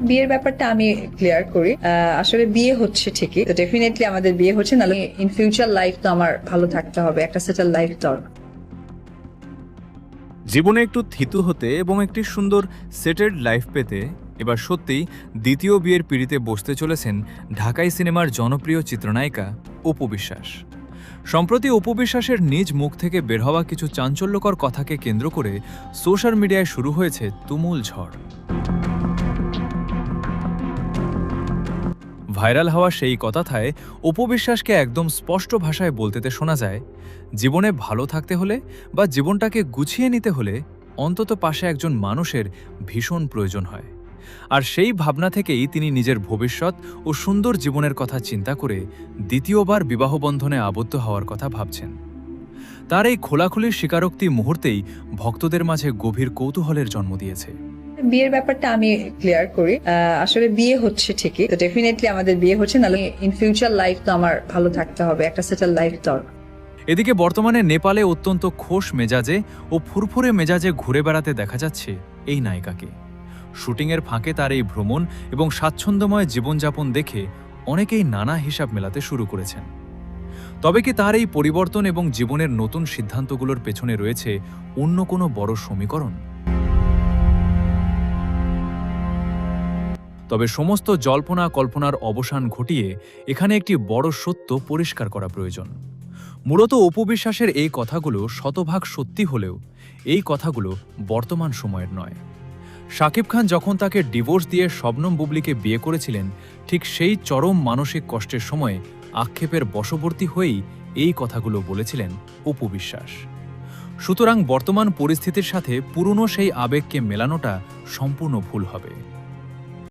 বিয়ের ব্যাপারটা আমি ক্লিয়ার করি। আসলে বিয়ে হচ্ছে ঠিকই, তো ডেফিনেটলি আমাদের বিয়ে হচ্ছে, নাহলে ইন ফিউচার লাইফ তো আমার ভালো থাকতে হবে, একটা সেটেল লাইফ দরকার। জীবনে একটু থিতু হতে এবং একটি সুন্দর সেটেলড লাইফ পেতে এবার সত্যিই দ্বিতীয় বিয়ের পিঁড়িতে বসতে চলেছেন ঢাকাই সিনেমার জনপ্রিয় চিত্রনায়িকা অপু বিশ্বাস। সম্প্রতি অপু বিশ্বাসের নিজ মুখ থেকে বের হওয়া কিছু চাঞ্চল্যকর কথাকে কেন্দ্র করে সোশ্যাল মিডিয়ায় শুরু হয়েছে তুমুল ঝড়। ভাইরাল হওয়া সেই কথাথায় অপু বিশ্বাসকে একদম স্পষ্ট ভাষায় বলতে শোনা যায়, জীবনে ভালো থাকতে হলে বা জীবনটাকে গুছিয়ে নিতে হলে অন্তত পাশে একজন মানুষের ভীষণ প্রয়োজন হয়। আর সেই ভাবনা থেকেই তিনি নিজের ভবিষ্যৎ ও সুন্দর জীবনের কথা চিন্তা করে দ্বিতীয়বার বিবাহবন্ধনে আবদ্ধ হওয়ার কথা ভাবছেন। তার এই খোলাখুলির স্বীকারোক্তি মুহূর্তেই ভক্তদের মাঝে গভীর কৌতূহলের জন্ম দিয়েছে। বিয়ের ব্যাপারটা আমি ক্লিয়ার করি। আসলে বিয়ে হচ্ছে ঠিকই, তো ডেফিনেটলি আমাদের বিয়ে হচ্ছে, নাহলে ইন ফিউচার লাইফ তো আমার ভালো থাকতে হবে, একটা সেটেল লাইফ দরকার। এদিকে বর্তমানে নেপালে অত্যন্ত খোশ মেজাজে ও ফুরফুরে মেজাজে ঘুরে বেড়াতে দেখা যাচ্ছে এই নায়িকাকে। শুটিংয়ের ফাঁকে তার এই ভ্রমণ এবং স্বাচ্ছন্দ্যময় জীবনযাপন দেখে অনেকেই নানা হিসাব মেলাতে শুরু করেছেন। তবে কি তার এই পরিবর্তন এবং জীবনের নতুন সিদ্ধান্তগুলোর পেছনে রয়েছে অন্য কোনো বড় সমীকরণ? তবে সমস্ত জল্পনা কল্পনার অবসান ঘটিয়ে এখানে একটি বড় সত্য পরিষ্কার করা প্রয়োজন। মূলত অপু বিশ্বাসের এই কথাগুলো শতভাগ সত্যি হলেও এই কথাগুলো বর্তমান সময়ের নয়। শাকিব খান যখন তাকে ডিভোর্স দিয়ে শবনম বুবলিকে বিয়ে করেছিলেন, ঠিক সেই চরম মানসিক কষ্টের সময়ে আক্ষেপের বশবর্তী হয়েই এই কথাগুলো বলেছিলেন অপু বিশ্বাস। সুতরাং বর্তমান পরিস্থিতির সাথে পুরনো সেই আবেগকে মেলানোটা সম্পূর্ণ ভুল হবে।